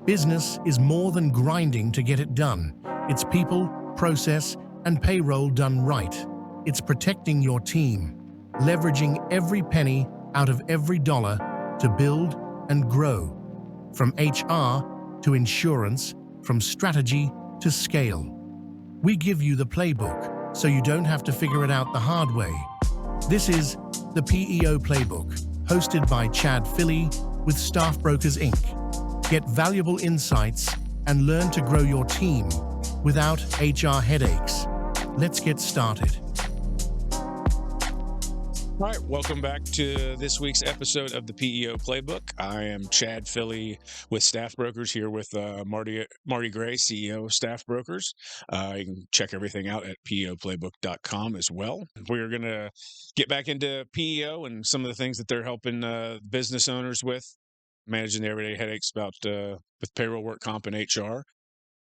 Business is more than grinding to get it done. It's people, process, and payroll done right. It's protecting your team, leveraging every penny out of every dollar to build and grow. From HR to insurance, from strategy to scale. We give you the playbook so you don't have to figure it out the hard way. This is the PEO Playbook, hosted by Chad Philly with Staff Brokers Inc. Get valuable insights and learn to grow your team without HR headaches. Let's get started. All right, welcome back to this week's episode of the PEO Playbook. I am Chad Philly with Staff Brokers here with Marty Gray, CEO of Staff Brokers. You can check everything out at PEOplaybook.com as well. We're going to get back into PEO and some of the things that they're helping business owners with, managing the everyday headaches about with payroll, work comp, and HR.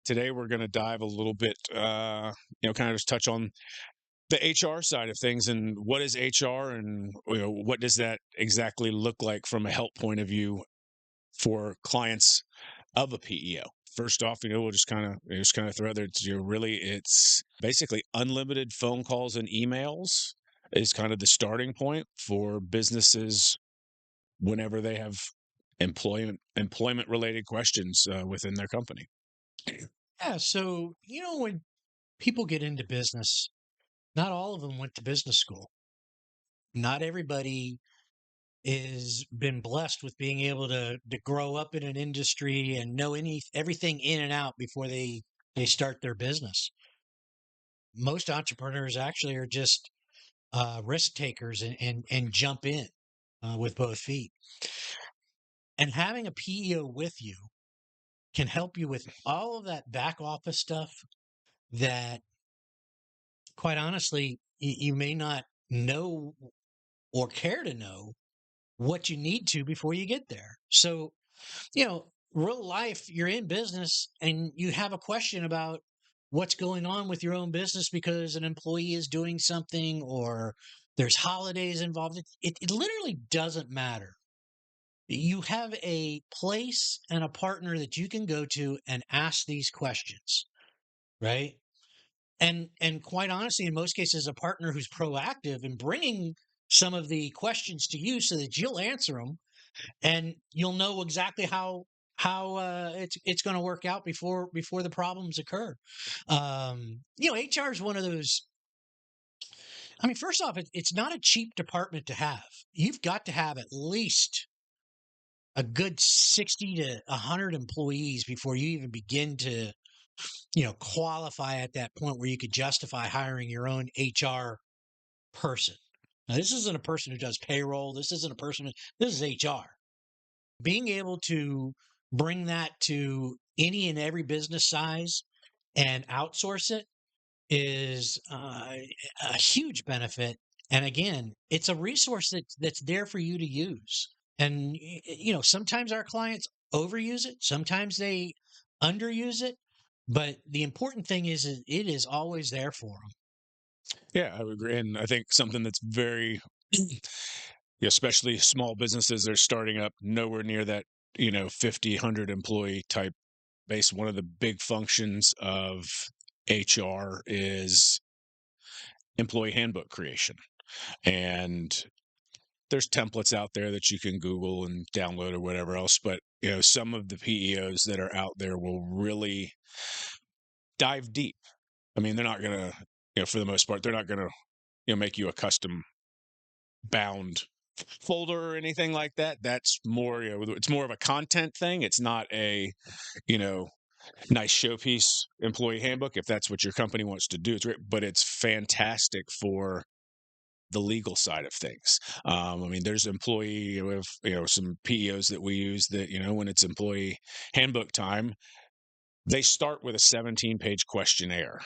Today, we're going to dive a little bit, kind of just touch on the HR side of things and what is HR and what does that exactly look like from a help point of view for clients of a PEO. First off, we'll just kind of throw out there. It's basically unlimited phone calls and emails is kind of the starting point for businesses whenever they have employment related questions within their company. Yeah, so when people get into business, not all of them went to business school. Not everybody is been blessed with being able to grow up in an industry and know everything in and out before they start their business. Most entrepreneurs actually are just risk takers and jump in with both feet. And having a PEO with you can help you with all of that back office stuff that, quite honestly, you may not know or care to know what you need to before you get there. So, real life, you're in business and you have a question about what's going on with your own business because an employee is doing something or there's holidays involved. It literally doesn't matter. You have a place and a partner that you can go to and ask these questions, right? And quite honestly, in most cases, a partner who's proactive in bringing some of the questions to you so that you'll answer them and you'll know exactly how it's going to work out before the problems occur. HR is one of those. I mean, first off, it's not a cheap department to have. You've got to have at least a good 60 to 100 employees before you even begin to qualify at that point where you could justify hiring your own HR person. Now, this isn't a person who does payroll. This isn't a person. This is HR. Being able to bring that to any and every business size and outsource it is a huge benefit. And again, it's a resource that's there for you to use. And sometimes our clients overuse it. Sometimes they underuse it. But the important thing is it is always there for them. Yeah, I would agree. And I think something that's very, especially small businesses, they're starting up nowhere near that, 50, 100 employee type base. One of the big functions of HR is employee handbook creation. And there's templates out there that you can Google and download or whatever else. But, some of the PEOs that are out there will really dive deep. I mean, they're not going to, for the most part, they're not going to, make you a custom bound folder or anything like that. That's more, it's more of a content thing. It's not a, nice showpiece employee handbook. If that's what your company wants to do, it's great, but it's fantastic for the legal side of things. I mean, there's employee with, some PEOs that we use that, when it's employee handbook time, they start with a 17-page questionnaire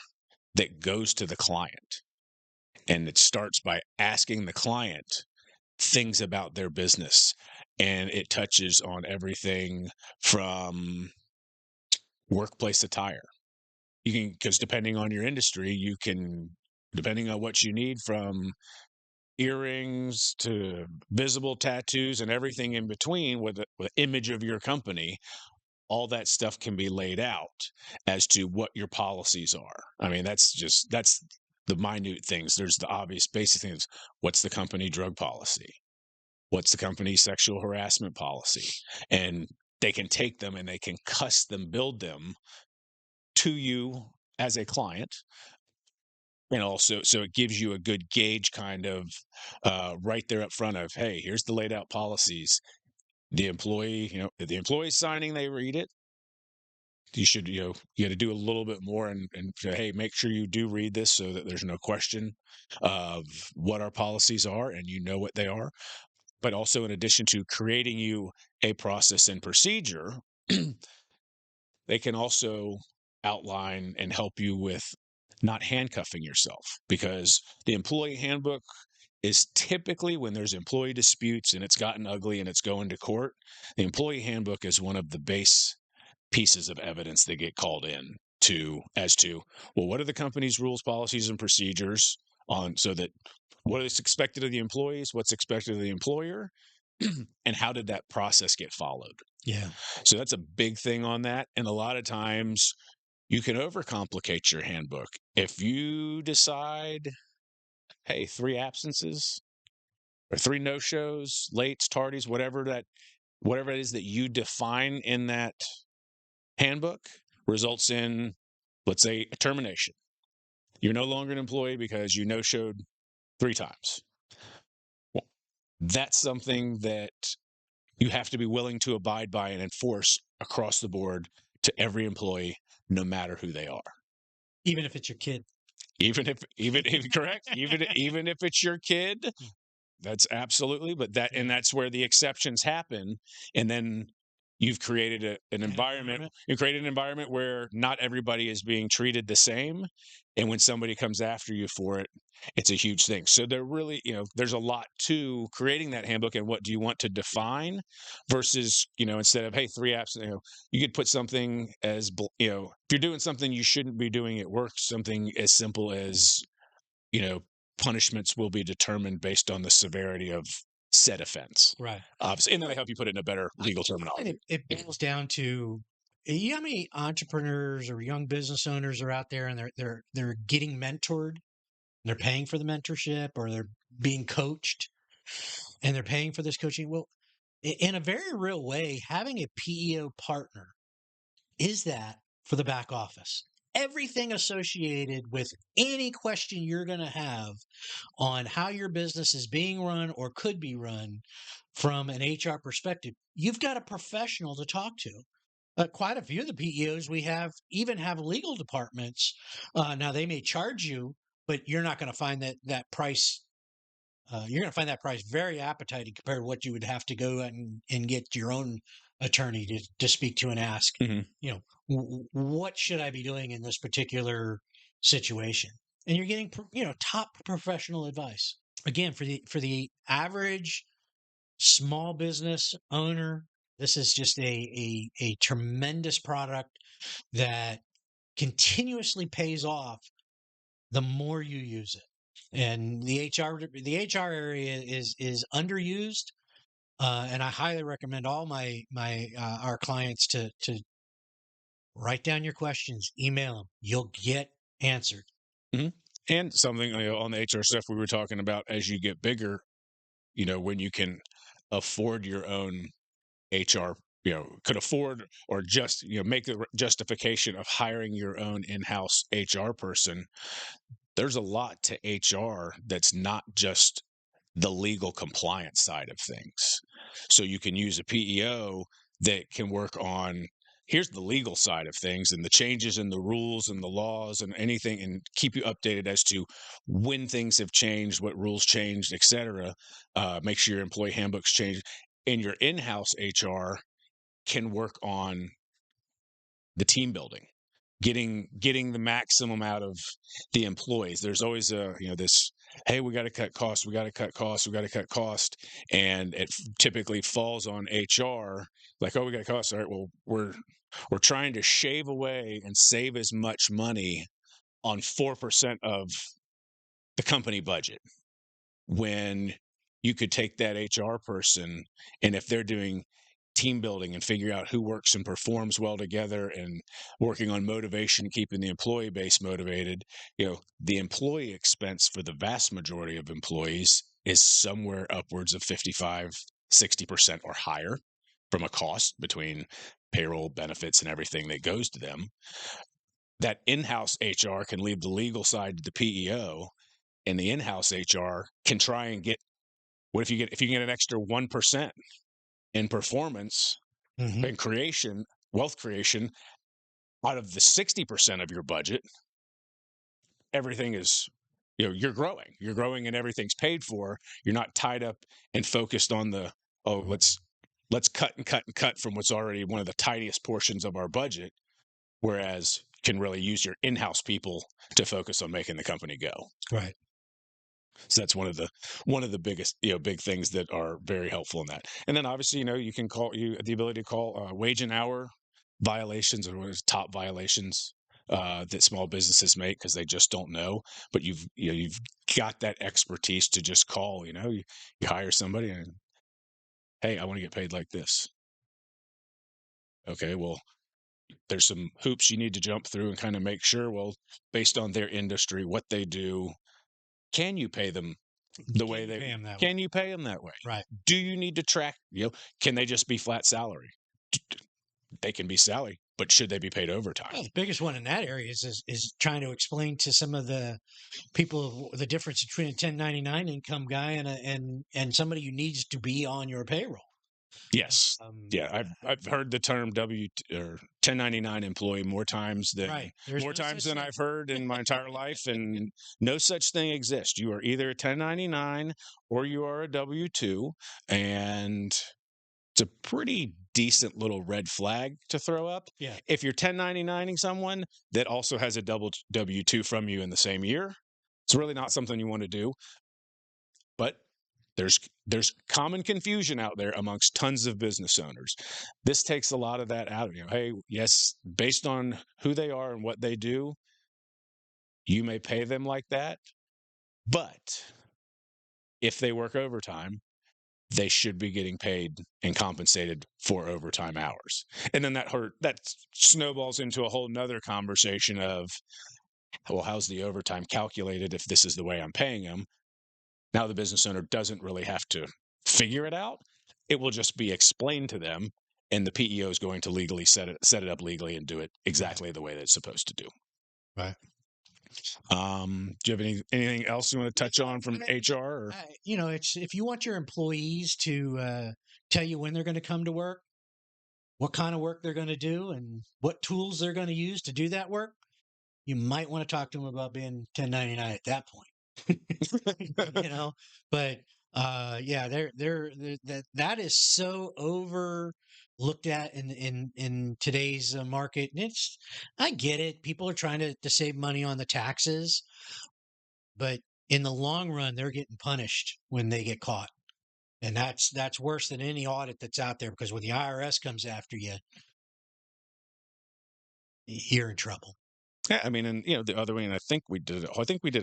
that goes to the client. And it starts by asking the client things about their business. And it touches on everything from workplace attire. You can, because depending on your industry, depending on what you need, from earrings to visible tattoos and everything in between with the image of your company, all that stuff can be laid out as to what your policies are. I mean, that's the minute things. There's the obvious basic things. What's the company drug policy? What's the company sexual harassment policy? And they can take them and they can custom build them to you as a client. And also, so it gives you a good gauge kind of right there up front of, hey, here's the laid out policies. The employee, if the employee's signing, they read it. You should, you got to do a little bit more and say, hey, make sure you do read this so that there's no question of what our policies are and you know what they are. But also, in addition to creating you a process and procedure, they can also outline and help you with not handcuffing yourself, because the employee handbook is typically, when there's employee disputes and it's gotten ugly and it's going to court, the employee handbook is one of the base pieces of evidence that get called in to as to, well, what are the company's rules, policies, and procedures on, so that what is expected of the employees, what's expected of the employer, and how did that process get followed? Yeah. So that's a big thing on that. And a lot of times you can overcomplicate your handbook. If you decide, hey, 3 absences or 3 no-shows, lates, tardies, whatever it is that you define in that handbook results in, let's say, a termination. You're no longer an employee because you no-showed 3 times. Well, that's something that you have to be willing to abide by and enforce across the board to every employee, no matter who they are. Even if it's your kid. Even if correct, even if it's your kid, that's absolutely. But that's where the exceptions happen, and then you've created an environment. You created an environment where not everybody is being treated the same, and when somebody comes after you for it, it's a huge thing. So there really, there's a lot to creating that handbook, and what do you want to define versus, instead of, hey, 3 apps, you could put something as, if you're doing something you shouldn't be doing at work, something as simple as, punishments will be determined based on the severity of said offense. Right. Obviously, and then I help you put it in a better legal terminology. It boils down to, how many entrepreneurs or young business owners are out there and they're getting mentored, they're paying for the mentorship, or they're being coached and they're paying for this coaching. Well, in a very real way, having a PEO partner is that for the back office. Everything associated with any question you're going to have on how your business is being run or could be run from an HR perspective, you've got a professional to talk to. Quite a few of the PEOs we have even have legal departments. Now they may charge you, but you're not going to find that price. You're going to find that price very appetizing compared to what you would have to go and get your own attorney to speak to and ask, what should I be doing in this particular situation? And you're getting, top professional advice. Again, for the average small business owner, this is just a tremendous product that continuously pays off the more you use it. And the HR area is underused, and I highly recommend all our clients to write down your questions, email them. You'll get answered. Mm-hmm. And something on the HR stuff we were talking about, as you get bigger, when you can afford your own HR, could afford or just, make the justification of hiring your own in-house HR person. There's a lot to HR that's not just the legal compliance side of things. So you can use a PEO that can work on, here's the legal side of things and the changes in the rules and the laws and anything, and keep you updated as to when things have changed, what rules changed, et cetera. Make sure your employee handbooks change. And your in-house HR can work on the team building, getting the maximum out of the employees. There's always this, hey, we got to cut costs, we got to cut costs, we got to cut cost, and it typically falls on HR, like, oh, we got costs, all right, well, we're trying to shave away and save as much money on 4% of the company budget, when you could take that HR person, and if they're doing team building and figuring out who works and performs well together and working on motivation, keeping the employee base motivated. The employee expense for the vast majority of employees is somewhere upwards of 55-60% or higher from a cost between payroll, benefits, and everything that goes to them. That in-house HR can leave the legal side to the PEO, and the in-house HR can try and get, what if you get an extra 1% in performance and wealth creation out of the 60% of your budget. Everything is, you're growing and everything's paid for. You're not tied up and focused on let's cut and cut and cut from what's already one of the tiniest portions of our budget, whereas you can really use your in-house people to focus on making the company go. Right. So that's one of the biggest, big things that are very helpful in that. And then obviously, you can the ability to call wage and hour violations, or what is top violations that small businesses make because they just don't know. But you've got that expertise to just call. You hire somebody and, hey, I want to get paid like this. Okay, well, there's some hoops you need to jump through and kind of make sure, well, based on their industry, what they do, can you pay them the way they can you pay them that way? Right. Do you need to track, can they just be flat salary? They can be salary, but should they be paid overtime? Well, the biggest one in that area is trying to explain to some of the people the difference between a 1099 income guy and somebody who needs to be on your payroll. Yes. I've heard the term or 1099 employee more times than I've heard in my entire life, and no such thing exists. You are either a 1099 or you are a W-2, and it's a pretty decent little red flag to throw up. Yeah. If you're 1099ing someone that also has a double W-2 from you in the same year, it's really not something you want to do. But there's common confusion out there amongst tons of business owners. This takes a lot of that out of you. Hey, yes, based on who they are and what they do, you may pay them like that. But if they work overtime, they should be getting paid and compensated for overtime hours. And then that snowballs into a whole nother conversation of, well, how's the overtime calculated if this is the way I'm paying them? Now the business owner doesn't really have to figure it out. It will just be explained to them, and the PEO is going to legally set it up legally and do it exactly the way that it's supposed to do. Right. Do you have anything else you want to touch on from HR? Or? It's if you want your employees to tell you when they're going to come to work, what kind of work they're going to do, and what tools they're going to use to do that work, you might want to talk to them about being 1099 at that point. But that is so overlooked at in today's market. And I get it. People are trying to save money on the taxes, but in the long run, they're getting punished when they get caught. And that's worse than any audit that's out there, because when the IRS comes after you, you're in trouble. Yeah, I mean, and the other way, and I think we did a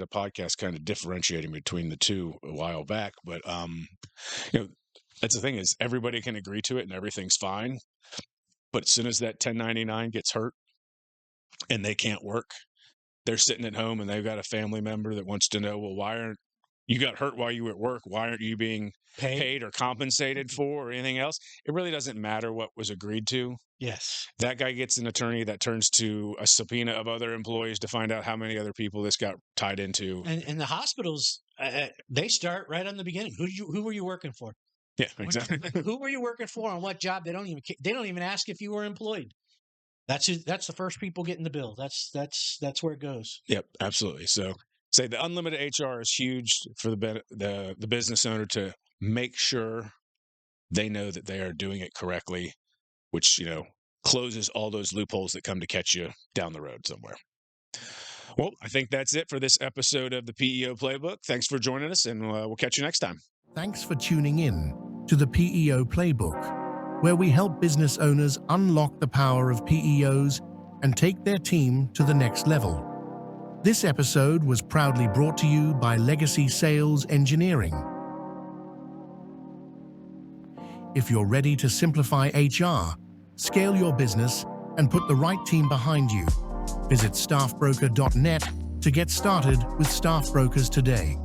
podcast kind of differentiating between the two a while back, but that's the thing, is everybody can agree to it and everything's fine. But as soon as that 1099 gets hurt and they can't work, they're sitting at home and they've got a family member that wants to know, well, why aren't you got hurt while you were at work? Why aren't you being paid or compensated for or anything else? It really doesn't matter what was agreed to. Yes. That guy gets an attorney that turns to a subpoena of other employees to find out how many other people this got tied into. And the hospitals, they start right on the beginning. Who were you working for? Yeah, exactly. Who were you working for on what job? They don't even ask if you were employed. That's the first people getting the bill. That's where it goes. Yep, absolutely. So say the unlimited HR is huge for the business owner to make sure they know that they are doing it correctly, which closes all those loopholes that come to catch you down the road somewhere. Well, I think that's it for this episode of the PEO Playbook. Thanks for joining us, and we'll catch you next time. Thanks for tuning in to the PEO Playbook, where we help business owners unlock the power of PEOs and take their team to the next level. This episode was proudly brought to you by Legacy Sales Engineering. If you're ready to simplify HR, scale your business, and put the right team behind you, visit staffbroker.net to get started with Staff Brokers today.